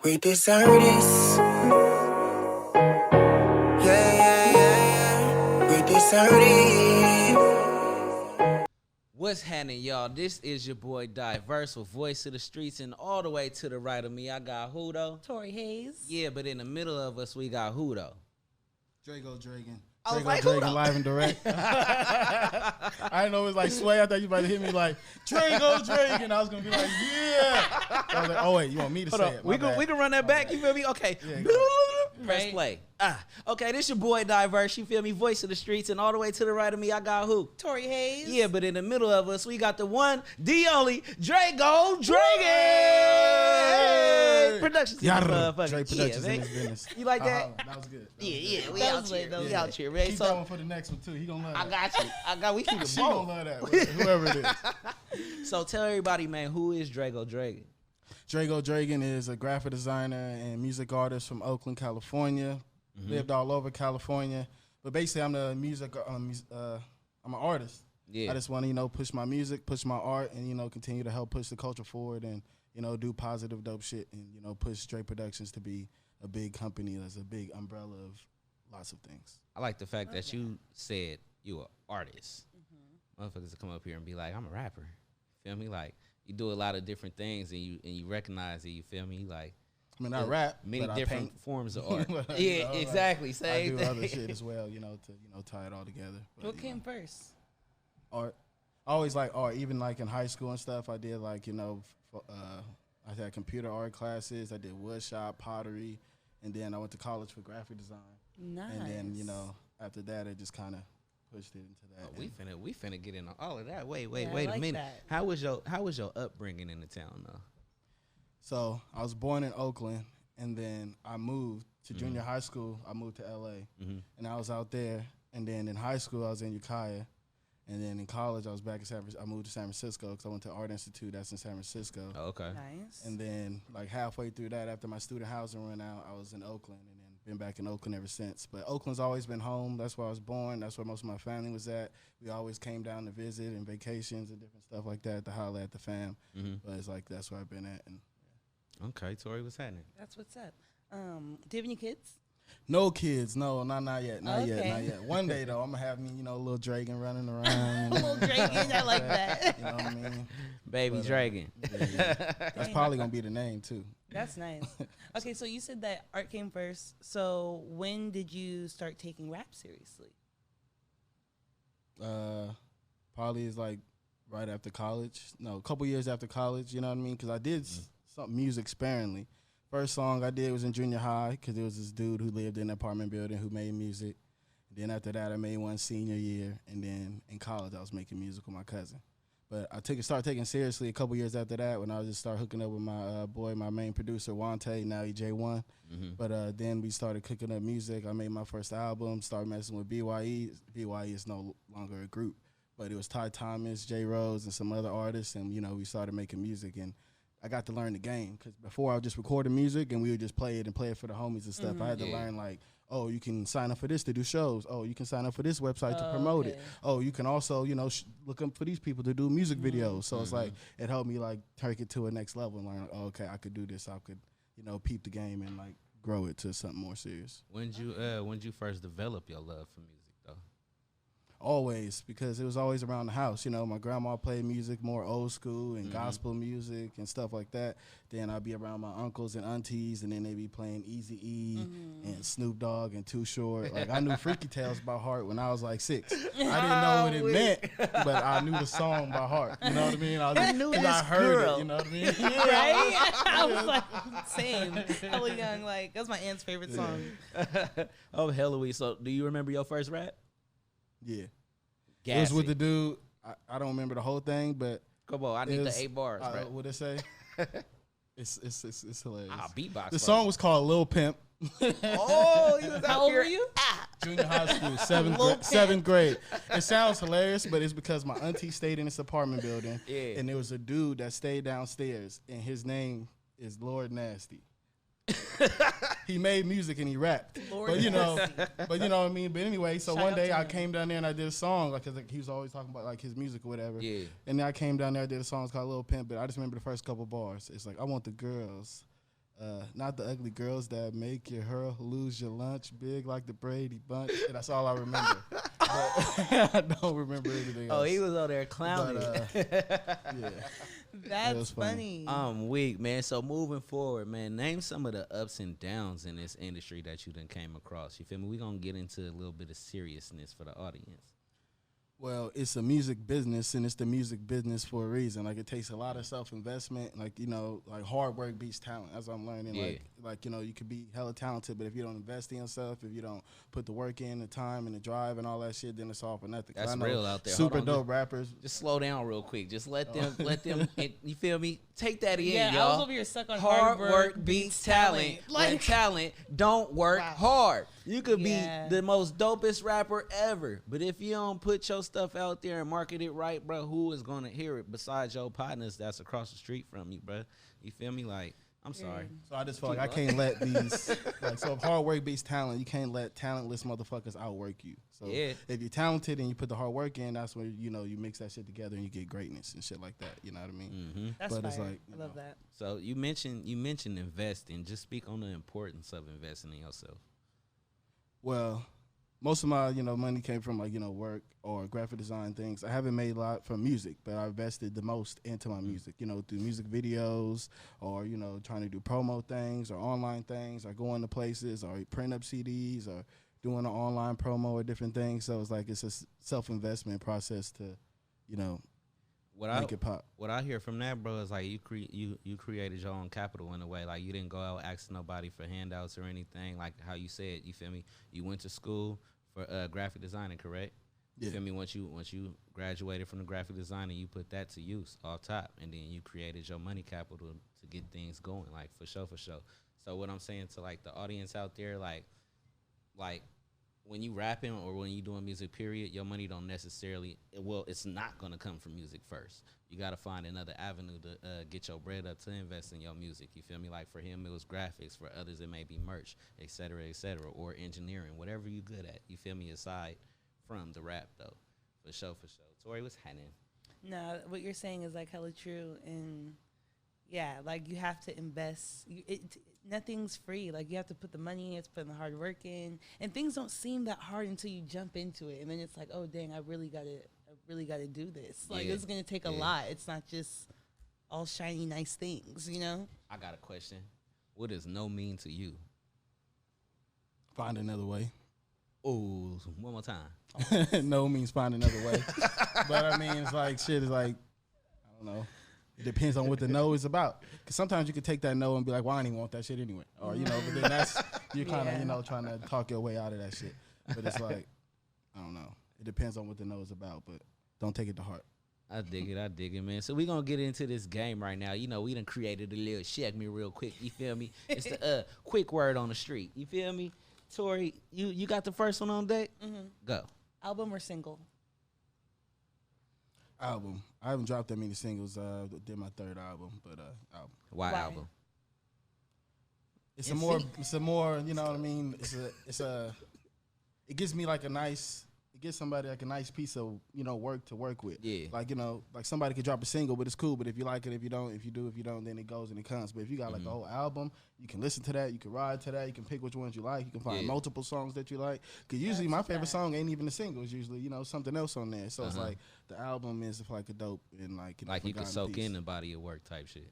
We deserve this. Yeah. We deserve it. What's happening, y'all? This is your boy Diverse with Voice of the Streets, and all the way to the right of me, I got who though? Tori Hayes. Yeah, but in the middle of us, we got who though? Drego, Dragan. I was Drego, like, who Dragan, the- live and direct. I didn't know it was like Sway. I thought you about to hit me like, Drego, Dragan. I was going to be like, yeah. I was like, oh, wait, you want me to say it? We can run that back. You feel me? Okay. Yeah, Press Right. play. Okay, this your boy Diverse. You feel me? Voice of the Streets, and all the way to the right of me, I got who? Tori Hayes. Yeah, but in the middle of us, we got the one, the only, Drego Dragon. Productions. Yeah, motherfucker. Drake Productions Yeah, in man. his business. You like that? That was good. Yeah. We That out was here. lit, that was We lit. out here, man. Keep So that one for the next one, too. He going to love that. I got. We keep it She going to both. love that, whoever it is. So tell everybody, man, who is Drego Dragon? Drego Dragan is a graphic designer and music artist from Oakland, California. Lived all over California. But basically, I'm the I'm an artist. Yeah. I just want to, push my music, push my art, and, continue to help push the culture forward and, do positive, dope shit and, push Drake Productions to be a big company that's a big umbrella of lots of things. I like the fact that you said you an artist. Motherfuckers will come up here and be like, I'm a rapper. Feel me? Like, you do a lot of different things and you recognize it. You feel me? Like, I mean, I rap, many but different I paint. forms of art. But, Yeah, like, exactly. I Same do other thing. shit as well, to tie it all together. But, What came first? Art. I always like art. Even like in high school and stuff, I did like I had computer art classes. I did wood shop, pottery, and then I went to college for graphic design. Nice. And then after that, it just kind of pushed it into that. We finna get into all of that. Wait Yeah, I a like minute. that. How was your upbringing in the town though? So I was born in Oakland, and then I moved to junior high school. I moved to LA, and I was out there. And then in high school, I was in Ukiah. And then in college, I was back in I moved to San Francisco because I went to Art Institute. That's in San Francisco. Oh, okay. Nice. And then like halfway through that, after my student housing ran out, I was in Oakland and then been back in Oakland ever since. But Oakland's always been home. That's where I was born. That's where most of my family was at. We always came down to visit and vacations and different stuff like that to holler at the fam. But it's like that's where I've been at. And Okay, Tori, what's happening? That's what's up. Do you have any kids? no kids, not yet, not Okay. yet. One day though, I'm gonna have me, little Dragan running around. Little Dragan, I like that. You know what I mean? Baby Dragon. Yeah. That's probably gonna be the name too. That's nice. Okay, so you said that art came first. So when did you start taking rap seriously? Probably is like right after college. No, a couple years after college. You know what I mean? Because I did some music sparingly. First song I did was in junior high because there was this dude who lived in an apartment building who made music. Then after that, I made one senior year, and then in college I was making music with my cousin. But I started taking it seriously a couple years after that when I just started hooking up with my boy, my main producer, Wante, now he J1. But then we started cooking up music. I made my first album, started messing with BYE. BYE is no longer a group, but it was Ty Thomas, J Rose, and some other artists, and we started making music. And I got to learn the game because before I was just recording music and we would just play it for the homies and stuff. I had to learn like, oh, you can sign up for this to do shows. Oh, you can sign up for this website to promote it. Oh, you can also, look up for these people to do music videos. So it's like, it helped me like take it to a next level and learn, like, oh, okay, I could do this. I could, peep the game and like grow it to something more serious. When did you first develop your love for music though? Always, because it was always around the house. My grandma played music, more old school and gospel music and stuff like that. Then I'd be around my uncles and aunties, and then they'd be playing Eazy-E and Snoop Dogg and Too Short. Like, I knew Freaky Tales by heart when I was like 6. I didn't know what it meant, but I knew the song by heart. You know what I mean? I knew this I heard girl. it. You know what I mean? Right? I was like, same. Hella young. Like, that's my aunt's favorite song. Oh, hell, so do you remember your first rap? Yeah. Gassy. It was with the dude. I don't remember the whole thing, but Come on, I need the 8 bars, bro. What'd it say? It's hilarious. Beatbox. The song was called Lil Pimp. Oh, you was How old were you? Junior high school, seventh grade. It sounds hilarious, but it's because my auntie stayed in this apartment building, and there was a dude that stayed downstairs, and his name is Lord Nasty. He made music and he rapped, but you know what I mean. But anyway, so Shout one out day to I him. came down there and I did a song, like, 'cause like, he was always talking about like his music or whatever. Yeah. And then I came down there, I did a song called Lil Pimp, but I just remember the first couple bars. It's like, I want the girls Not the ugly girls that make your girl lose your lunch, big like the Brady Bunch. And that's all I remember. But I don't remember anything else. Oh, he was on there clowning. Yeah. That's funny. I'm weak, man. So moving forward, man, name some of the ups and downs in this industry that you done came across. You feel me? We're going to get into a little bit of seriousness for the audience. Well, it's a music business, and it's the music business for a reason. Like, it takes a lot of self-investment. Like, you know, like hard work beats talent, as I'm learning. Yeah. Like, you know, you could be hella talented, but if you don't invest in yourself, if you don't put the work in, the time, and the drive, and all that shit, then it's all for nothing. That's I know real out there. Super Hold on, dope rappers. Just slow down real quick. Just let them, and, you feel me? Take that in, yeah, y'all. I was over here stuck on Hard work beats talent. When Like, talent don't work Wow. hard. You could Yeah. be the most dopest rapper ever, but if you don't put your stuff out there and market it right, bro, who is gonna hear it besides your partners that's across the street from you, bro? You feel me? Like, I'm sorry. So I just feel like I can't let these, like, so if hard work beats talent, you can't let talentless motherfuckers outwork you. So Yeah. if you're talented and you put the hard work in, that's when, you know, you mix that shit together and you get greatness and shit like that. You know what I mean? Mm-hmm. That's But it's fire. like, I you love know. that. So you mentioned investing. Just speak on the importance of investing in yourself. Well, most of my, you know, money came from, like, you know, work or graphic design things. I haven't made a lot from music, but I invested the most into my music, you know, through music videos or, you know, trying to do promo things or online things or going to places or print up CDs or doing an online promo or different things. So it's like it's a self-investment process to, you know, make it pop. What I hear from that, bro, is like you created your own capital in a way. Like, you didn't go out asking nobody for handouts or anything. Like how you said, you feel me? You went to school for graphic designing, correct? Yeah. You feel me? Once you graduated from the graphic design, you put that to use off top, and then you created your money capital to get things going. Like, for sure. So what I'm saying to, like, the audience out there, like when you rapping or when you doing music, period, your money don't necessarily, well, it's not going to come from music first. You got to find another avenue to get your bread up to invest in your music. You feel me? Like, for him, it was graphics. For others, it may be merch, et cetera, or engineering, whatever you good at. You feel me? Aside from the rap, though. For sure. Tori, what's happening? No, what you're saying is, like, hella true. And, yeah, like, you have to invest. Nothing's free. Like, you have to put the money in, you have to put the hard work in, and things don't seem that hard until you jump into it, and then it's like, oh dang, I really gotta do this. Like, Yeah. it's gonna take a lot. It's not just all shiny, nice things, you know. I got a question. What does no mean to you? Find another way. Oh, one more time. No means find another way. But I mean, it's like, shit is like, I don't know. It depends on what the no is about. Because sometimes you can take that no and be like, well, I didn't even want that shit anyway. Or, you know, but then that's, you're kind of, Yeah. you know, trying to talk your way out of that shit. But it's like, I don't know. It depends on what the no is about, but don't take it to heart. I dig it, man. So we're going to get into this game right now. You know, we done created a little check me real quick. You feel me? It's the quick word on the street. You feel me? Tori, you got the first one on deck? Mm-hmm. Go. Album or single? Album. I haven't dropped that many singles. Did my third album, but album. Why album? It's a more, you know what I mean? It gives me like it gives somebody like a nice piece of, you know, work to work with. Yeah. Like, you know, like somebody could drop a single, but it's cool. But if you like it, if you don't, if you do, if you don't, then it goes and it comes. But if you got like a whole album, you can listen to that. You can ride to that. You can pick which ones you like. You can find multiple songs that you like. Because usually my favorite song ain't even a single. It's usually, you know, something else on there. So it's like the album is like a dope and like, you know, Like you can forgotten soak piece. in the body of work type shit.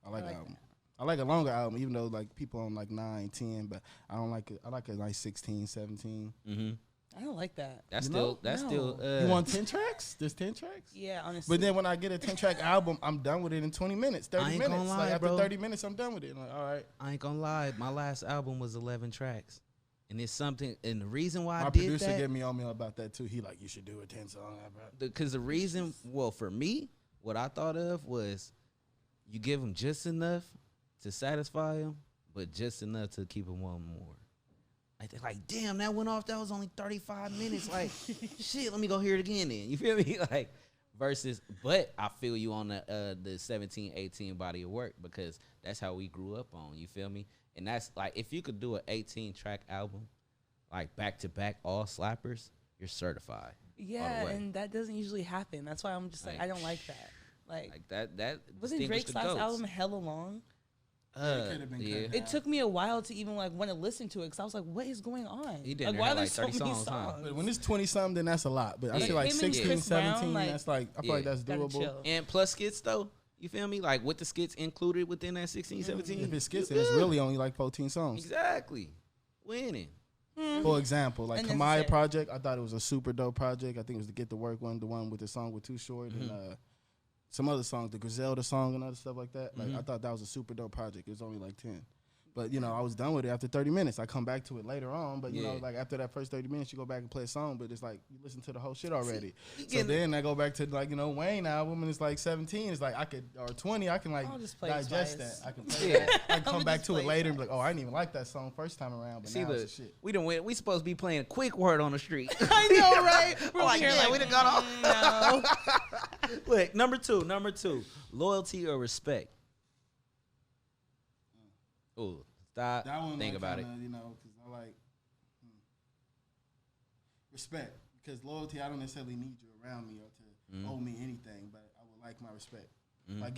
I like the album. I like a longer album, even though like people on like 9, 10, but I don't like it. I like it like 16, 17. Mm-hmm. I don't like that. That's You still. You want 10 tracks? There's 10 tracks? Yeah, honestly. But then when I get a 10-track album, I'm done with it in 20 minutes, 30 I ain't minutes. gonna lie, Like after bro. 30 minutes, I'm done with it. I'm like, all right. I ain't gonna lie. My last album was 11 tracks. And it's something, and the reason why My I did producer that, gave me on me about that too. He like, you should do a 10-song. because the reason, well, for me, what I thought of was you give them just enough to satisfy them, but just enough to keep them wanting more. Like, they're like, damn, that went off. That was only 35 minutes. Like, shit, let me go hear it again then. You feel me? Like, versus, but I feel you on the 17, 18 body of work, because that's how we grew up on. You feel me? And that's like, if you could do an 18-track album, like back to back, all slappers, you're certified. yeah, and that doesn't usually happen. That's why I'm just like, I don't like that. Like that wasn't distinguished Drake's the last goats. album hella long? It could have been cut It took me a while to even like want to listen to it because I was like, what is going on? He did Like, there why had are there like so 30 many songs, huh? But when it's 20 something, then that's a lot. But I Yeah. feel like Him and 16, Chris 17, Brown, like, that's like I feel like that's gotta doable. chill. And plus skits though, you feel me? Like with the skits included within that 16, 17. If it's skits, you then it's good. really only like 14 songs. Exactly. Winning. For example, like Unnecessary. Kamaya project, I thought it was a super dope project. I think it was the Get the Work one, the one with the song with Too Short, and some other songs, the Griselda song and other stuff like that. Like I thought that was a super dope project. It was only like 10. But, you know, I was done with it after 30 minutes. I come back to it later on. But, you know, like after that first 30 minutes, you go back and play a song. But it's like you listen to the whole shit already. So then I go back to, like, you know, Wayne album, and it's like 17. It's like I could, or 20, I can, like, I'll just play it digest twice. that. I can play that. I can come back just to it play later it and be like, oh, I didn't even like that song first time around. But See now the it's the shit. we supposed to be playing Quick Word on the street. I know, right? We're like, here yeah, we done got off. No. Look, number two, loyalty or respect. Ooh, stop. That one, Think like, about kinda, you know, because I like respect. Because loyalty, I don't necessarily need you around me or to owe me anything, but I would like my respect. If I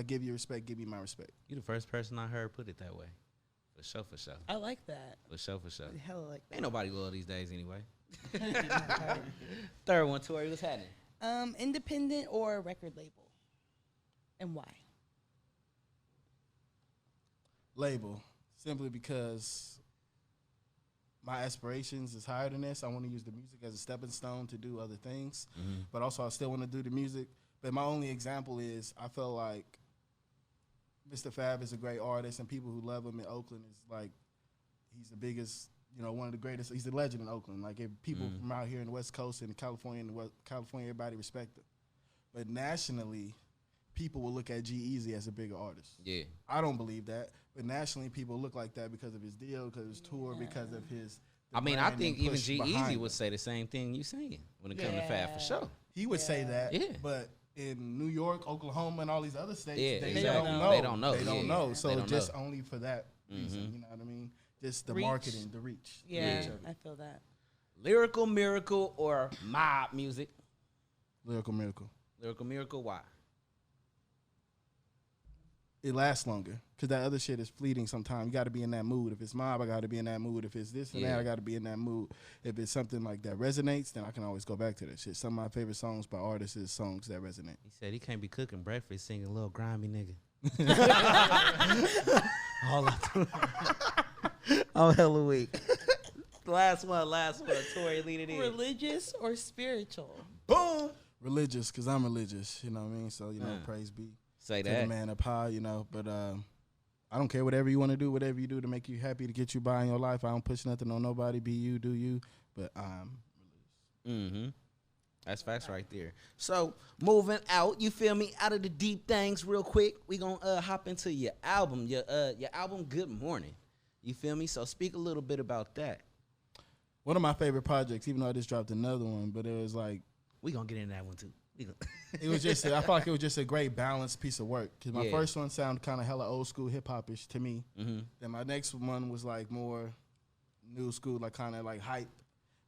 give you respect, give me my respect. You the first person I heard put it that way. For sure, for sure. I like that. For sure, for sure. I hella like that. Ain't nobody loyal these days anyway. Third one, Tori, what's happening? Independent or record label, and why? Label, simply because my aspirations is higher than this. I want to use the music as a stepping stone to do other things, but also I still want to do the music. But my only example is I feel like Mr. Fab is a great artist, and people who love him in Oakland is like he's the biggest, you know, one of the greatest. He's a legend in Oakland. Like if people from out here in the West Coast and California, everybody respect him. But nationally, people will look at G-Eazy as a bigger artist. Yeah. I don't believe that, but nationally, people look like that because of his deal, because of his tour, because of his. I mean, I brand think and even push G-Eazy behind would him. say the same thing you saying when it comes to Fab, for sure. He would say that, Yeah. but in New York, Oklahoma, and all these other states, Yeah, they exactly. don't know. They don't know. They don't Yeah. know. They So don't just know. only for that reason, you know what I mean? Just the Reach. marketing, the reach. Yeah, Reach of it. I feel that. Lyrical Miracle or mob music? Lyrical Miracle. Lyrical Miracle, why? It lasts longer because that other shit is fleeting sometimes. You got to be in that mood. If it's mob, I got to be in that mood. If it's this and that, I got to be in that mood. If it's something like that resonates, then I can always go back to that shit. Some of my favorite songs by artists is songs that resonate. He said he can't be cooking breakfast singing a little grimy nigga. All I'm hella weak. last one. Tori, lead it in. Religious or spiritual? Boom. Religious, because I'm religious. You know what I mean? So, you know, praise be Say to the that. man up high, you know. But I don't care whatever you want to do, whatever you do to make you happy, to get you by in your life. I don't push nothing on nobody. Be you, do you. But I'm religious. Mm-hmm. That's facts right there. So moving out, you feel me? Out of the deep things, real quick. We gonna hop into your album, your album, Good Morning. You feel me? So speak a little bit about that. One of my favorite projects, even though I just dropped another one, but it was like We gonna get into that one too. it was just I felt like it was just a great balanced piece of work. Because my Yeah. first one sounded kind of hella old school hip hop-ish to me. Mm-hmm. Then my next one was like more new school, like kind of like hype.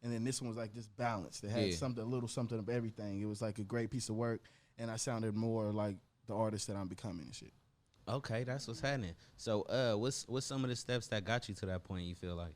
And then this one was like just balanced. It had a little something of everything. It was like a great piece of work, and I sounded more like the artist that I'm becoming and shit. Okay, that's what's happening. So what's some of the steps that got you to that point, you feel like?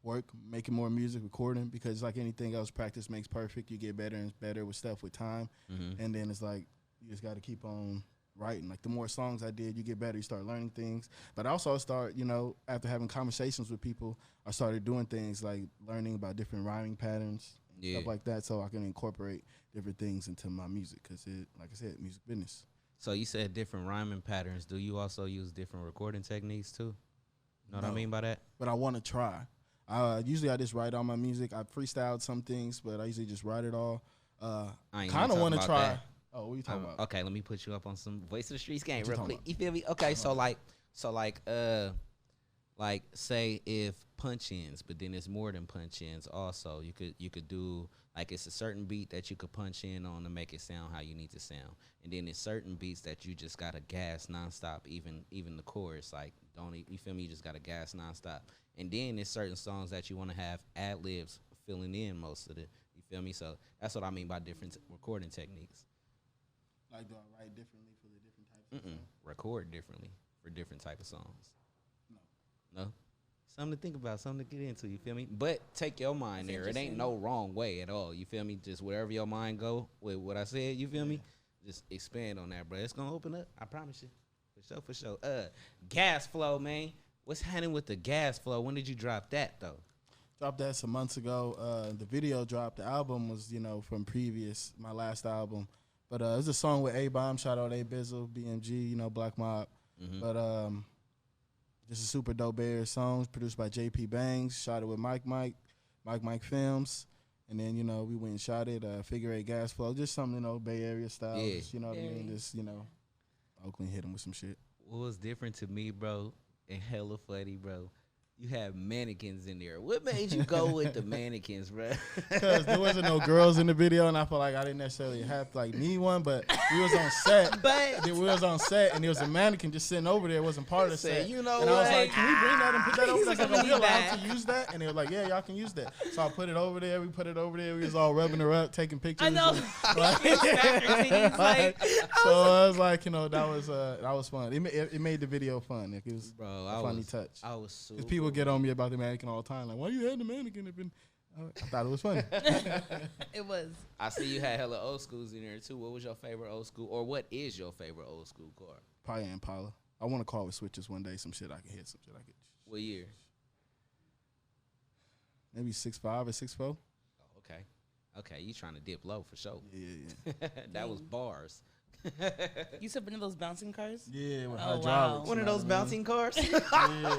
Work, making more music, recording, because like anything else, practice makes perfect. You get better and better with stuff with time. And then it's like you just got to keep on writing. Like the more songs I did, you get better. You start learning things. But I also start, you know, after having conversations with people, I started doing things like learning about different rhyming patterns, stuff like that, so I can incorporate different things into my music. Because it, like I said, music business. So you said different rhyming patterns. Do you also use different recording techniques too? Know what I No. mean by that? But I want to try. Usually I just write all my music. I freestyled some things, but I usually just write it all. I ain't Kind of want to about try. that. Oh, what are you talking about? Okay, let me put you up on some Voice of the Streets game What you real talking quick. about? You feel me? Okay, like say if punch-ins, but then it's more than punch-ins also. You could do like it's a certain beat that you could punch in on to make it sound how you need to sound. And then there's certain beats that you just gotta gas nonstop, even the chorus. Like you feel me? You just gotta gas nonstop. And then there's certain songs that you wanna have ad-libs filling in most of it. You feel me? So that's what I mean by different recording techniques. Like, do I write differently for the different types of stuff? Record differently for different type of songs? No. Something to think about, something to get into, you feel me? But take your mind there. It ain't no wrong way at all, you feel me? Just wherever your mind go with what I said, you feel me? Just expand on that, bro. It's going to open up, I promise you. For sure. Gas Flow, man. What's happening with the Gas Flow? When did you drop that, though? Dropped that some months ago. The video dropped. The album was, from my last album. But it was a song with A-Bomb. Shout out A-Bizzle, BMG, Black Mob. Mm-hmm. But just a super dope Bay Area song, produced by JP Bangs. Shot it with Mike Films. And then, we went and shot it. Figure 8 Gas Flow. Just something, Bay Area style. Yeah. Just, you know what I mean? Just, Oakland hit him with some shit. What was different to me, bro, and hella funny, bro, you had mannequins in there. What made you go with the mannequins, bro? Because there wasn't no girls in the video, and I felt like I didn't necessarily have to need one. But we was on set. And there was a mannequin just sitting over there. It wasn't part of the set. You know and what? I was like, can we bring that and put that over there? He's like, Are we allowed that. to use that? And they were like, yeah, y'all can use that. So I put it over there. We put it over there. We was all rubbing her up, taking pictures. I know. So I was like, that was fun. It made the video fun. Like, it was a funny touch. I was super. Because people get on me about the mannequin all the time. Like, why you had the mannequin? I thought it was funny. It was. I see you had hella old schools in there, too. What was your favorite old school, or what is your favorite old school car? Probably Impala. I want a car with switches one day. Some shit I can hit. Some shit I could. What year? Maybe 6'5" or 6'4". Oh, okay. You trying to dip low for sure. Yeah. That was bars. You said one of those bouncing cars? Yeah, with Oh, hydraulics. wow. One of those bouncing cars? Yeah.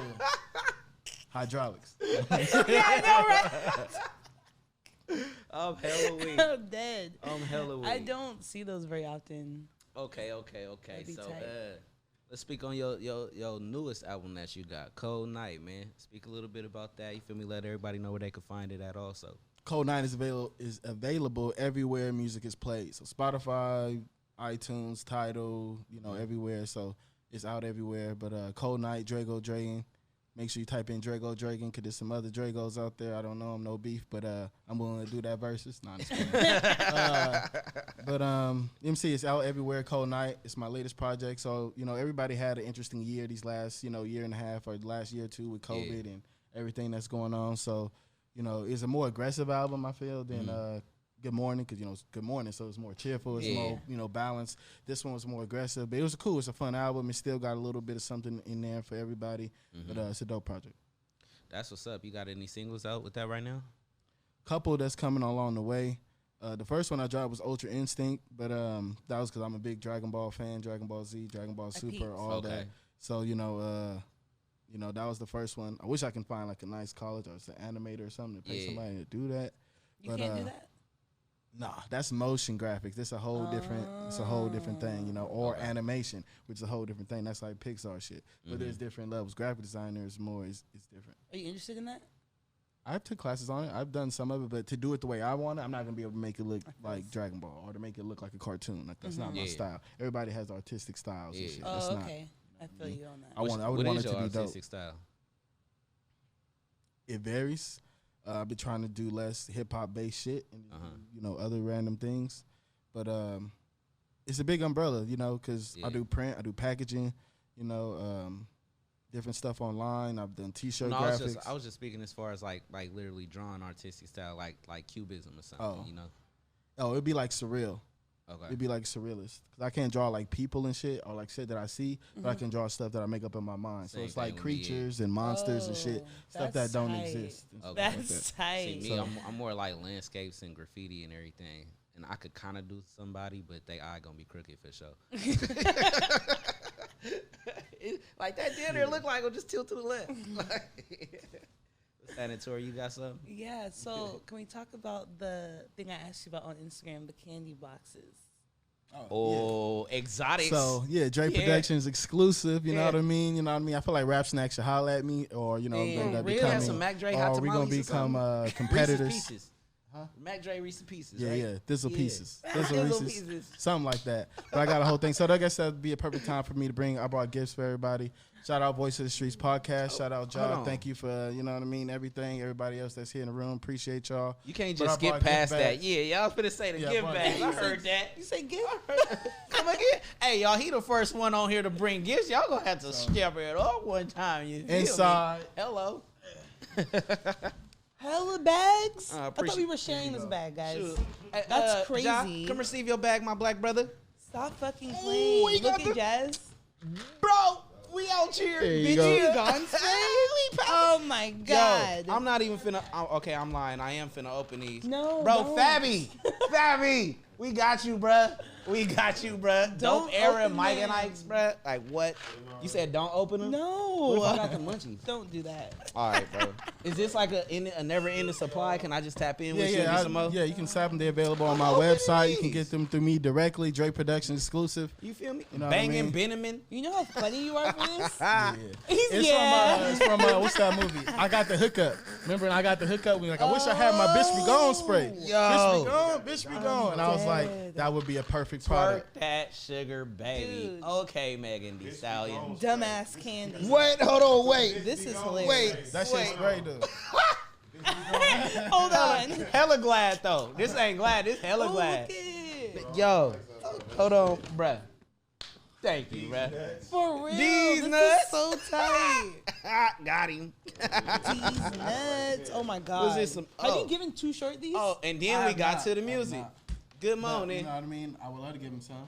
Hydraulics. Yeah, I know, right? I'm hella weak. I'm dead. I'm hella weak. I don't see those very often. Okay. That'd be So, tight. let's speak on your newest album that you got, Cold Night, man. Speak a little bit about that. You feel me? Let everybody know where they can find it at also. Cold Night is available everywhere music is played. So Spotify, iTunes, Tidal, everywhere. So it's out everywhere. But Cold Night, Drego, Dregan. Make sure you type in Drego, Dregan, because there's some other Dregos out there. I don't know. I'm no beef, but I'm willing to do that versus. Nah, I'm just kidding. But MC is out everywhere. Cold Night. It's my latest project. So, everybody had an interesting year these last, year and a half or the last year or two with COVID and everything that's going on. So, it's a more aggressive album, I feel, than Good Morning, because, it's Good Morning, so it's more cheerful. It's more, balanced. This one was more aggressive. But it was cool. It's a fun album. It still got a little bit of something in there for everybody. But it's a dope project. That's what's up. You got any singles out with that right now? Couple that's coming along the way. The first one I dropped was Ultra Instinct, but that was because I'm a big Dragon Ball fan, Dragon Ball Z, Dragon Ball Super, all that. So, that was the first one. I wish I can find like a nice college or an animator or something to pay somebody to do that. You can't do that? Nah, that's motion graphics. It's a whole different thing, or animation, which is a whole different thing. That's like Pixar shit. But there's different levels. Graphic designer is more, it's different. Are you interested in that? I took classes on it. I've done some of it, but to do it the way I want it, I'm not going to be able to make it look like Dragon Ball or to make it look like a cartoon. Like, that's not my style. Everybody has artistic styles and shit. That's okay. I feel you on that. I would want it to be dope. Artistic style? It varies. I've been trying to do less hip-hop based shit and, other random things. But it's a big umbrella, because I do print, I do packaging, different stuff online. I've done T-shirt graphics. I was just speaking as far as like literally drawing artistic style, like cubism or something, Oh, it'd be like surreal. Okay. It'd be like surrealist. Because I can't draw like people and shit or like shit that I see, but I can draw stuff that I make up in my mind. So it's like creatures and monsters and shit, stuff that don't exist. That's tight. See, me, I'm more like landscapes and graffiti and everything. And I could kind of do somebody, but they eye gonna be crooked for sure. Like that down there look like it'll just tilt to the left. Sanatory, you got something? Yeah, so can we talk about the thing I asked you about on Instagram, the candy boxes? Oh, exotics. So, Dre Productions exclusive, you know what I mean? I feel like Rap Snack should holler at me or, really? becoming, Some Mac Dre or hot we going to tamales become competitors. Pieces. Mac Dre Reese Pieces, Yeah, right? yeah. Thistle Pieces. Thistle Reese's, Pieces. something like that. But I got a whole thing. So I guess that'd be a perfect time for me to bring. I brought gifts for everybody. Shout out Voice of the Streets podcast. Shout out Hold y'all. on. Thank you for, you know what I mean, everything. Everybody else that's here in the room. Appreciate y'all. You can't But I just skip brought gift past that. bags. Yeah, y'all finna say the Yeah, I gift brought bags. I gifts. heard that. You say gift? Come again. Hey, y'all, he the first one on here to bring gifts. Y'all gonna have to step it up one time. You feel Inside. me? Hello. Hella bags? I thought appreciate- we were sharing this bag, guys. Shoot. Hey, That's Ja, crazy. come receive your bag, my black brother. Stop fucking playing. we got Look at Jazz. Bro, we out here. There you Bitch, go. you gone spray? Oh my God. Yo, I'm not even finna. Okay, I'm lying. I am finna open these. No, bro, don't. Fabby, we got you, bruh. We got you, bruh. Don't Dope era, open Mike and them. Ike's, bruh. Like what? You said don't open them. No. What if I got the munchies? Don't do that. All right, bro. Is this like a never-ending supply? Can I just tap in with you and get some more? Yeah, you can tap them. They're available on my open website. You can these. get them through me directly. Drake Production exclusive. You feel me? You know what I Banging mean? Benjamin. You know how funny you are for this? Ah. It's from what's that movie? I Got the Hookup. Remember when I got the hookup? We like, I wish I had my Bitch Be Gone spray. Yo. Bitch Be Gone. And I was like, dead. that would be a perfect Twerk product. that sugar, baby. Dude. Okay, Megan Thee Stallion. Dumbass candy. Wait, hold on, wait. This is hilarious. That shit's great, though. Hold on. Hella glad though. This ain't glad. This hella Oh, glad. look it. Yo, hold on, bruh. Thank you, bruh. For real. These this nuts. is so tight. Got him. These nuts. Oh my God. Was this some- Have oh. you given Too Short these? Oh, and then I we have got not. to the I have music. not. Good You morning. know what I mean? I would love to give him some.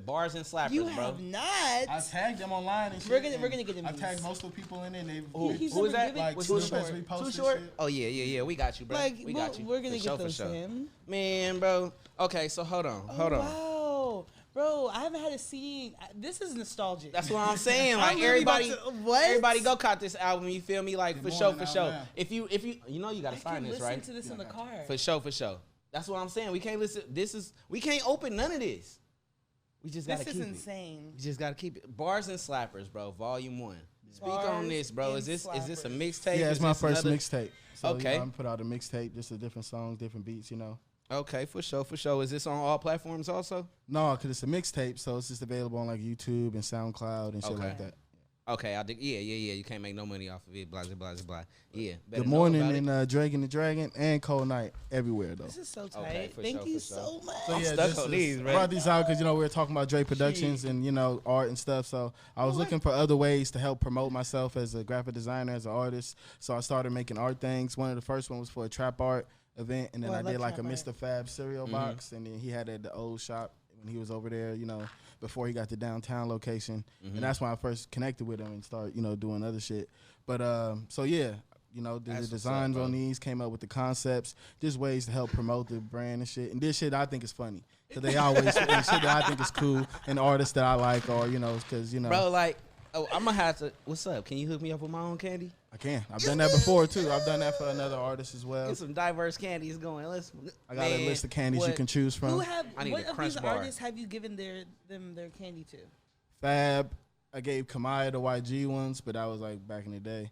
Bars and slappers, You bro. have not. I tagged them online and shit. We're gonna and get him I these. tagged most of the people in it. And they've He's Who is never that? given- like Was Too Too Short. Short? Reposted Too Short? shit. Oh yeah. We got you, bro. Like, we got you. we're gonna For get sure, those for to sure. him. Man, bro. Okay, so hold on. Wow. Bro, I haven't had a CD. This is nostalgic. That's what I'm saying. Like I'm really about everybody, to- what? everybody go caught this album. You feel me? Like Good for sure, morning for out sure. now. If you know you gotta I sign can this, listen right? to this in the car. For sure, for sure. That's what I'm saying. We can't listen. We can't open none of this. We just gotta This keep is it. insane. We just gotta keep it. Bars and slappers, bro. Volume 1. Speak Bars on this, bro. and Is this a slappers. mixtape? Yeah, Is it's my this first another- mixtape. So, Okay. I'm put out a mixtape, just a different songs, different beats, you know. Okay, for sure, for sure. Is this on all platforms also? No, because it's a mixtape, so it's just available on like YouTube and SoundCloud and shit Okay. like that. Okay, I think yeah. You can't make no money off of it. Blah blah blah blah. Yeah. better Good know morning about and it. Dragon the Dragon and Cold Night everywhere though. This is so tight. Okay, for Thank sure, you for sure. so much. So I'm stuck this on is- these, I man. brought these out because we were talking about Dre Productions and art and stuff. So I was looking for other ways to help promote myself as a graphic designer, as an artist. So I started making art things. One of the first one was for a trap art event, and then Oh, I I did love like a trap art. Mr. Fab cereal box, and then he had it at the old shop when he was over there, before he got the downtown location. And that's when I first connected with him and started, doing other shit. But so yeah. Did That's the what's up, designs bro. on these, came up with the concepts, just ways to help promote the brand and shit. And this shit I think is funny. Because they always, and shit that I think is cool, and artists that I like, or, because, Bro, like, I'm gonna have to. What's up? Can you hook me up with my own candy? I can. I've done that before, too. I've done that for another artist as well. Get some diverse candies going. I got a list of candies you can choose Who from. have I need what a of crunch these bar. artists have you given their candy to? Fab, I gave Kamaya the YG ones, but that was like back in the day,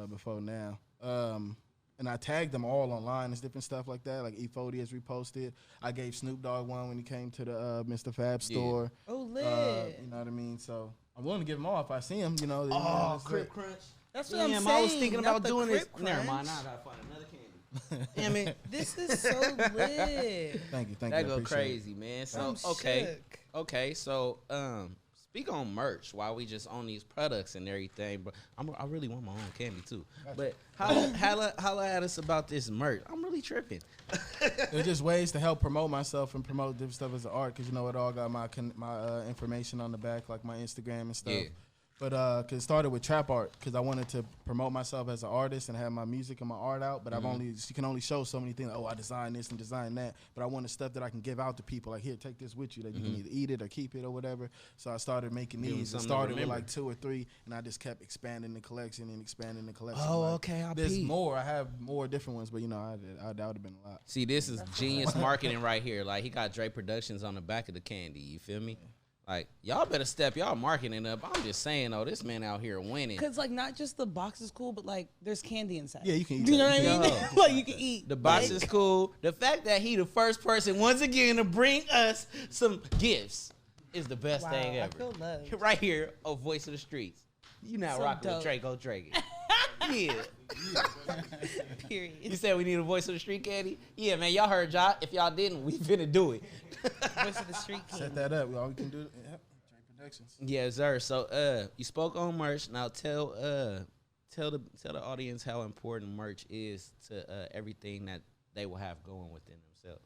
before now. And I tagged them all online and different stuff like that. Like E40 has reposted. I gave Snoop Dogg one when he came to the Mr. Fab store. Oh, lit. You know what I mean? So I'm willing to give them all if I see them. Oh, it's Crip lit. Crunch. That's what I'm Damn, saying. I was thinking not about the doing this. Crip Never Crunch. mind. Now I gotta find another candy. Damn it. This is so lit. Thank you. That I go appreciate it. crazy, man. So I'm shook. okay. So speak on merch while we just own these products and everything. But I really want my own candy too. But holla at us about this merch. I'm really tripping. It's just ways to help promote myself and promote different stuff as an art, because it all got my information on the back, like my Instagram and stuff. Yeah. But cause it started with trap art, because I wanted to promote myself as an artist and have my music and my art out. But you can only show so many things. Oh, I designed this and designed that. But I wanted stuff that I can give out to people. Like, here, take this with you. That you can either eat it or keep it or whatever. So I started making Give 'em these. It something to started with remember. like 2 or 3, and I just kept expanding the collection and expanding the collection. Oh, Like, okay, I there's peeped. more. I have more different ones, but that would have been a lot. See, this is genius marketing right here. Like he got Dre Productions on the back of the candy. You feel me? Like, y'all better step y'all marketing up. I'm just saying, though, this man out here winning. Because, like, not just the box is cool, but, like, there's candy inside. Yeah, you can eat You that. know what I mean? Yo. Like, you can eat. The box like, is cool. The fact that he the first person, once again, to bring us some gifts is the best wow, thing I ever. feel loved. Right here, a Voice of the Streets. You now So rocking with dope. Drego. Yeah. Period. You said we need a Voice of the Street, Candy? Yeah, man, y'all heard y'all. If y'all didn't, we finna do it. Voice of the street king. Set that up. All we can do. Yep. Drake Productions. Yes, sir. So, you spoke on merch. Now tell the audience how important merch is to everything that they will have going within themselves.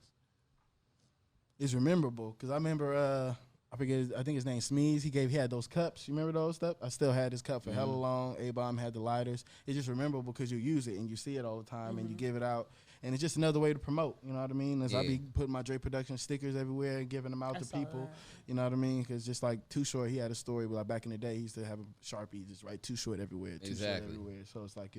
It's memorable because I remember. I forget. I think his name's Smeeze. He had those cups. You remember those stuff? I still had this cup for hella long. A-Bomb had the lighters. It's just memorable because you use it and you see it all the time and you give it out. And it's just another way to promote. You know what I mean? As I be putting my Drake Production stickers everywhere and giving them out to people. You know what I mean? Because just like Too Short, he had a story where like back in the day he used to have a Sharpie just write Too Short everywhere. Too Short everywhere. So it's like,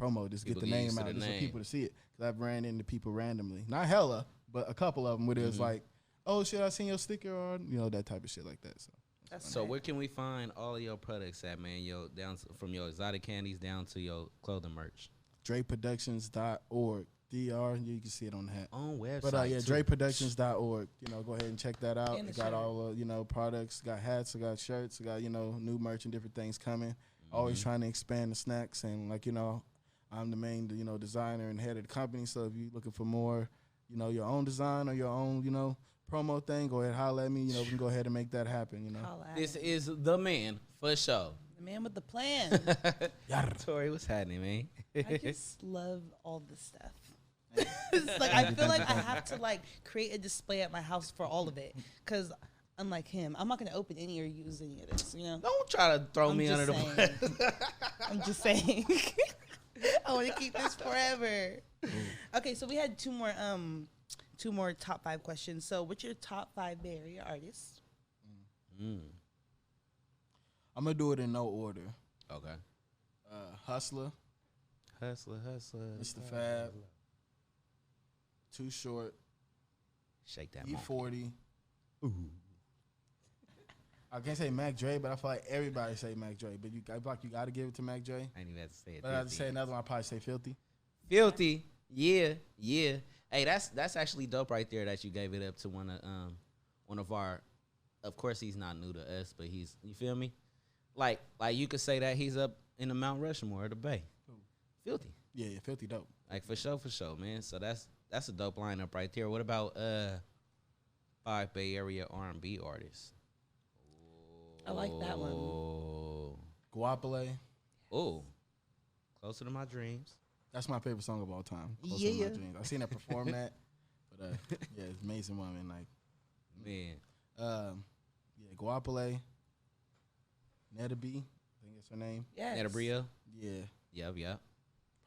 promo, just People get the get name used to out the just for name. people to see it. Because I've ran into people randomly. Not hella, but a couple of them where it was like, oh shit, I seen your sticker on, that type of shit like that. So So where can we find all of your products at, man? From your exotic candies down to your clothing merch. DreProductions.org. DR, you can see it on the hat. On website. But too. DreProductions.org. Go ahead and check that out. And the Got shirt. all products, got hats, I got shirts, I got, new merch and different things coming. Always trying to expand the snacks and I'm the main, designer and head of the company. So if you're looking for more, your own design or your own, promo thing, go ahead, holler at me. We can go ahead and make that happen. Holla at This him. is the man for sure. The man with the plan. Tori, what's happening, man? I just love all this stuff. It's like I feel like I have to create a display at my house for all of it because unlike him, I'm not gonna open any or use any of this. Don't try to throw me under the bus. I'm just saying. I want to keep this forever. Okay, so we had two more top 5 questions. So, what's your top 5 Bay Area artists? I'm going to do it in no order. Okay. Hustler, Hustler. Mr. Fab, Too Short, Shake that monkey. E40. I can't say Mac Dre, but I feel like everybody say Mac Dre. But you got to give it to Mac Dre. I ain't even have to say it. But I have to say another one, I probably say Filthy. Filthy. Yeah. Hey, that's actually dope right there that you gave it up to one of our. Of course, he's not new to us, but you feel me? Like you could say that he's up in the Mount Rushmore of the Bay. Filthy. Yeah, Filthy dope. Like for sure, man. So that's a dope lineup right there. What about 5 Bay Area R&B artists? I like that one. Guapole. Oh, Closer to My Dreams. That's my favorite song of all time. Closer to My Dreams. I've seen her perform that. But yeah, it's amazing woman. Man. Yeah, Guapole. Netta B, I think that's her name. Yes. Netta Brio. Yeah. Yep.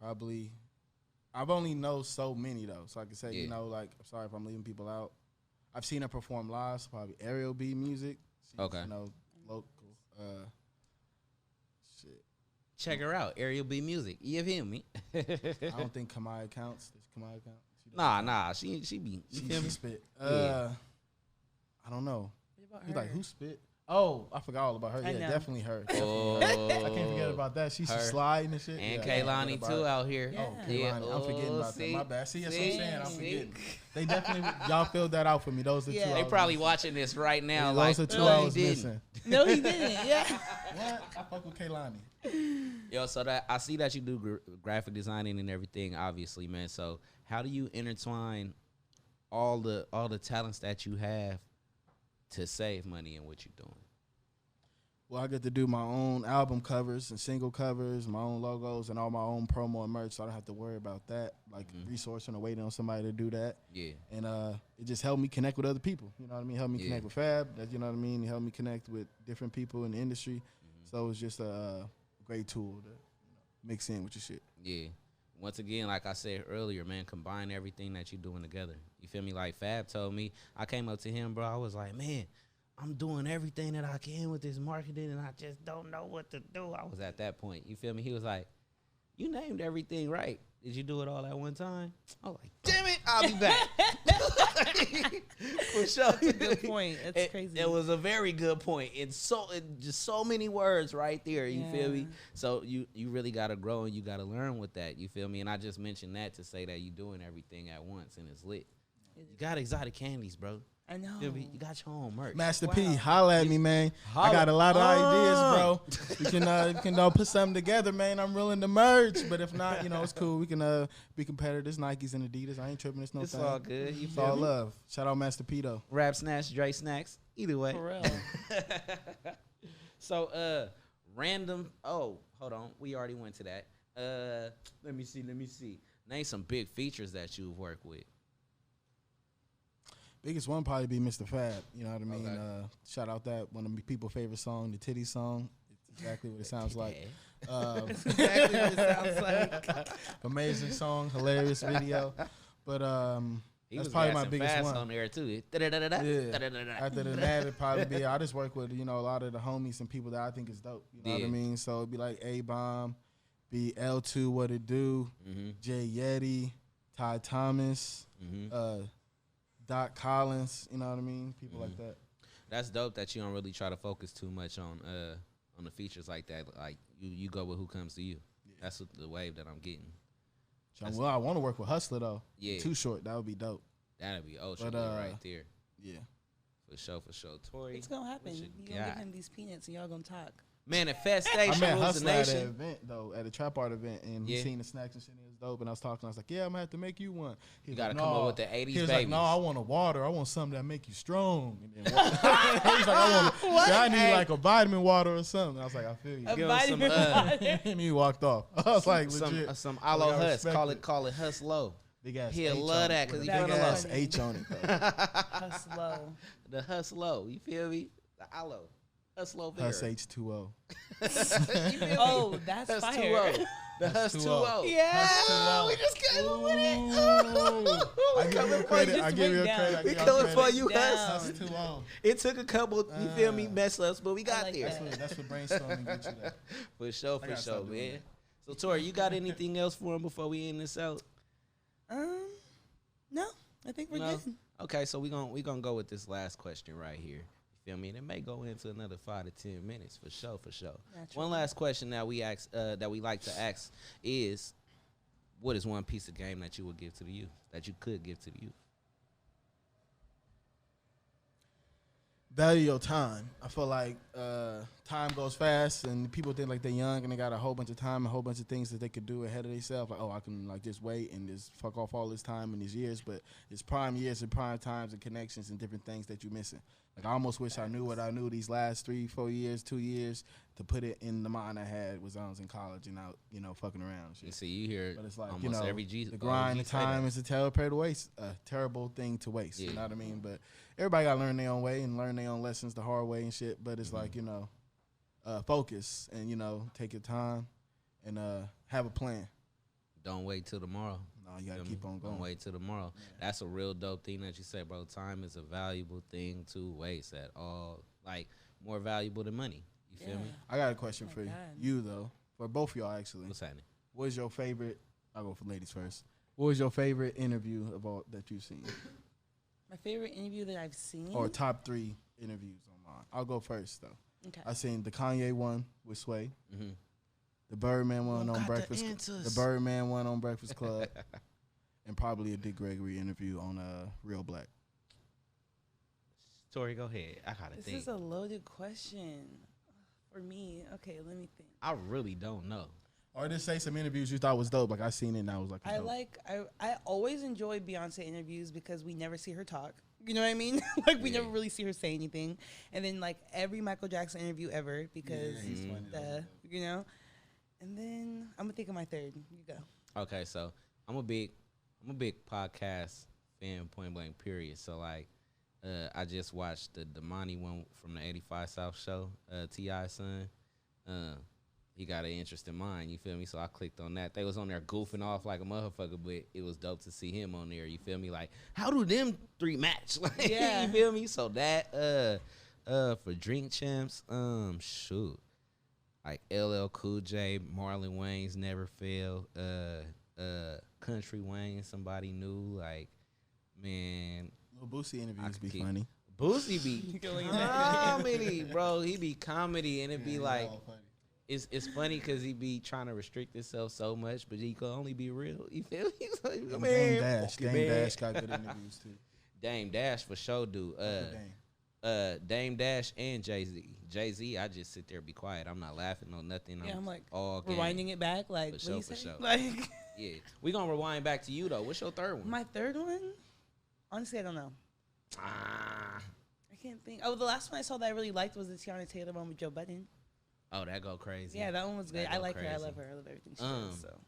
Probably. I've only know so many though, so I can say, Yeah. I'm sorry if I'm leaving people out. I've seen her perform live, so probably Ariel B music. She's, Okay. Local. Shit. Check her out. Ariel B Music. You feel me? I don't think Kamaya counts. Does Kamaya count? Nah. She be. You feel She me? spit. Yeah. I don't know. What about He's her? like, who spit? Oh, I forgot all about her. I Yeah, know. definitely her. Oh, I can't forget about that. She's her. sliding and shit. And Yeah, I Kaylani forget too about out here. Yeah. Oh, Kaylani. I'm forgetting about that. My bad. See, that's what I'm saying. I'm see? forgetting. They definitely, y'all filled that out for me. Those are Yeah. two. I They was probably missing. watching this right now. Yeah, like, those are two no, I he was didn't. missing. No, he didn't. Yeah. What? I fuck with Kaylani. Yo, so that I see that you do graphic designing and everything, obviously, man. So how do you intertwine all the talents that you have to save money in what you're doing? Well, I get to do my own album covers and single covers, my own logos, and all my own promo and merch, so I don't have to worry about that, resourcing or waiting on somebody to do that. Yeah. And it just helped me connect with other people. You know what I mean? Helped me connect with Fab. That, you know what I mean? It helped me connect with different people in the industry. So it's just a great tool to mix in with your shit. Yeah. Once again, like I said earlier, man, combine everything that you're doing together. You feel me? Like Fab told me, I came up to him, bro. I was like, man, I'm doing everything that I can with this marketing, and I just don't know what to do. I was at that point. You feel me? He was like, you named everything right. Did you do it all at one time? I was like, damn it, I'll be back. For sure. That's a good point. That's crazy. It was a very good point. It's just so many words right there. You feel me? So you really gotta grow and you gotta learn with that. You feel me? And I just mentioned that to say that you doing everything at once and it's lit. You got exotic candies, bro. I know. You got your own merch. Master P, holla at me, man. I got a lot of ideas, bro. We can put something together, man. I'm willing to merge, but if not, it's cool. We can be competitors, Nikes and Adidas. I ain't tripping. It's no It's thing. all good. You It's feel all me? love. Shout out Master P though. Rap Snatch, Dre Snacks. Either way. For real. So random. Oh, hold on. We already went to that. Let me see. Name some big features that you've worked with. Biggest one probably be Mr. Fab. You know what I mean? Okay. Shout out that one of my people's favorite song, the Titty song. It's exactly what it sounds like. Exactly what it sounds like. Amazing song, hilarious video. But He that's was probably my gassing biggest fast one. on there too. Yeah. After that, it'd probably be I just work with a lot of the homies and people that I think is dope. You know what I mean? So it'd be like A-Bomb, be L2 What It Do, Jay Yeti, Ty Thomas, Doc Collins. You know what I mean? People like that. That's dope that you don't really try to focus too much on the features like that. Like you go with who comes to you. Yeah. That's what the wave that I'm getting. Well, I want to work with Hustler though. Yeah. Too Short. That would be dope. That'd be ultra But, right there. Yeah. For sure. Tori. It's gonna happen. You gonna give him these peanuts and y'all gonna talk. Manifestation I met rules the Hustler at an nation. event though, at a trap art event, and he seen the snacks and shit. It was dope, and I was talking. I was like, "Yeah, I'm gonna have to make you one." You gotta come up with the 80s He was babies. like, "No, I want a water. I want something that make you strong." And then he's like, I need like a vitamin water or something. I was like, "I feel you." A Give him some, vitamin water. And he walked off. I was like, legit. some aloe Like, I husk. respect Call it husk low. Big ass He'll H love on that it, 'cause with he a finna big ass love- H on it though. Hustle. The husk low. You feel me? The aloe. Husk low. Hus H2O. Oh, that's Husk fire. 2O. The husk 2O. Yeah. We just came up with it. I give you credit. I give you credit. We coming for you, Down. Husk. Hus 2O. It took a couple, you feel me, mess ups, but we got like there. that. That's what brainstorming gets you there. For sure, gotta stop doing man. So, Tori, you got anything else for him before we end this out? No, I think we're No? good. Okay, so we gonna go with this last question right here. You feel me? And it may go into another 5 to 10 minutes for sure. Naturally. One last question that we ask, that we like to ask is, what is one piece of game that you would give to the youth, that you could give to the youth? Value your time. I feel like time goes fast, and people think like they're young and they got a whole bunch of time, a whole bunch of things that they could do ahead of themselves. Like, oh, I can like just wait and just fuck off all this time and these years, but it's prime years and prime times and connections and different things that you're missing. Like, I almost wish I knew what I knew these last 3-4 years, 2 years, to put it in the mind I had was I was in college and out, fucking around. And shit. You see, you hear But it's like, almost every G. the grind of time is a terrible thing to waste. Yeah. You know what I mean? But everybody got to learn their own way and learn their own lessons the hard way and shit. But it's like, focus and, take your time and have a plan. Don't wait till tomorrow. No, you got to keep on going. Don't wait till tomorrow. Yeah. That's a real dope thing that you said, bro. Time is a valuable thing to waste at all. Like, more valuable than money. You feel me? I got a question for you, though. For both of y'all, actually. What's happening? What is your favorite? I'll go for ladies first. What was your favorite interview of all that you've seen? My favorite interview that I've seen. Or top 3 interviews online. I'll go first, though. Okay. I seen the Kanye one with Sway. Mm-hmm. The Birdman one on got Breakfast. the The Birdman one on Breakfast Club, and probably a Dick Gregory interview on Real Black. Tori, go ahead. I gotta This think. is a loaded question for me. Okay, let me think. I really don't know. Or just say some interviews you thought was dope. Like I seen it and I was like, I always enjoy Beyonce interviews because we never see her talk. You know what I mean? Like we never really see her say anything. And then like every Michael Jackson interview ever because And then I'm gonna think of my third. You go. Okay, so I'm a big podcast fan, point blank, period. So like, I just watched the Damani one from the 85 South show, T.I.'s son. He got an interesting mind, you feel me? So I clicked on that. They was on there goofing off like a motherfucker, but it was dope to see him on there, you feel me? Like, how do them 3 match? Like, Yeah. you feel me? So that, for Drink Champs, shoot. like LL Cool J, Marlon Wayne's Never Fail, Country Wayne, somebody new. Like, man, Little Boosie interviews be funny. Boosie be comedy, bro. He be comedy, and it be like, it's funny because he be trying to restrict himself so much, but he can only be real. You feel me? Like, Dame Dash got good interviews too. Dame Dash for sure, dude. Dame Dash and Jay-Z, I just sit there and be quiet. I'm not laughing on nothing. I'm like all rewinding it back. Like, for what sure. Like, yeah, we gonna rewind back to you though. What's your third one? my third one, honestly, I don't know. I can't think. Oh, the last one I saw that I really liked was the Tiana Taylor one with Joe Budden. Oh, that go crazy. Yeah, that one was good. I like her. I crazy. love her. I love everything she does. So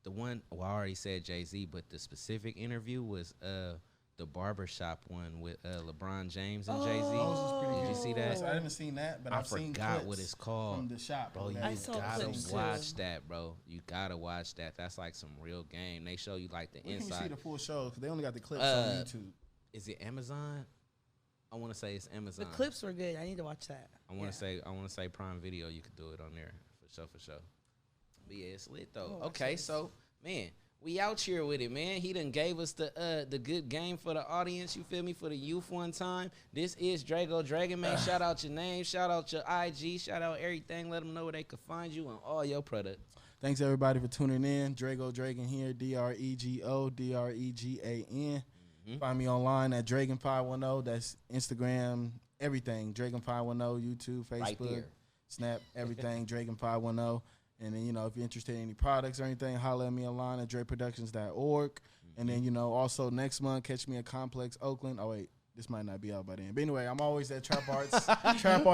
the one, well, I already said Jay-Z, but the specific interview was the barbershop one with LeBron James and Jay-Z. Did you see that? I haven't seen that, but I've seen clips. I forgot what it's called. From the shop. Bro, you I saw gotta clips watch too. that, bro. You gotta watch that. That's like some real game. They show you like the Where can you see inside. the full show? Because they only got the clips on YouTube. Is it Amazon? I want to say it's Amazon. the clips were good. I need to watch that. I want to say Prime Video. You could do it on there for sure. But yeah, it's lit though. Oh, Okay, so man, we out here with it, man. He done gave us the good game for the audience. You feel me? For the youth one time. This is Drego Dragon, man. Shout out your name. Shout out your IG. Shout out everything. Let them know where they can find you and all your products. Thanks everybody for tuning in. Drego Dragon here. Drego Dregan. Find me online at Dragon510. That's Instagram, everything. Dragon510, YouTube, Facebook, Right Snap, everything. Dragon510. And then, if you're interested in any products or anything, holler at me online at dreproductions.org. And then, also next month, catch me at Complex Oakland. Oh, wait, this might not be out by then. But anyway, I'm always at Trap Art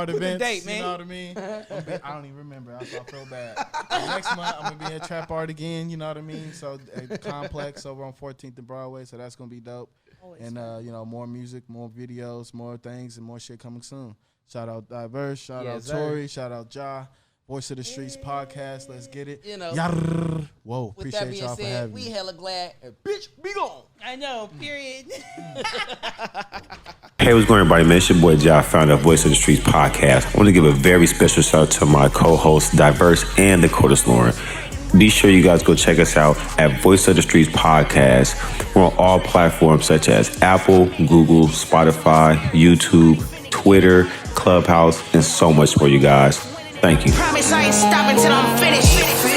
events. Date, man. You know what I mean? I don't even remember. I feel bad. Next month, I'm going to be at Trap Art again. You know what I mean? So, at Complex over on 14th and Broadway. So, that's going to be dope. Always And, more music, more videos, more things, and more shit coming soon. Shout out Diverse. Shout out Tori. Shout out Ja. Voice of the Streets podcast. Let's get it. Yarr. Whoa. With that Appreciate being y'all for said, having we me. hella glad. And bitch, be gone. I know. Period. Hey, what's going on, everybody, man? It's your boy Ja, founder of Voice of the Streets podcast. I want to give a very special shout out to my co-hosts, Diverse and Dakota's Lauren. Be sure you guys go check us out at Voice of the Streets podcast. We're on all platforms such as Apple, Google, Spotify, YouTube, Twitter, Clubhouse, and so much more, you guys. Thank you. Promise I ain't stopping till I'm finished.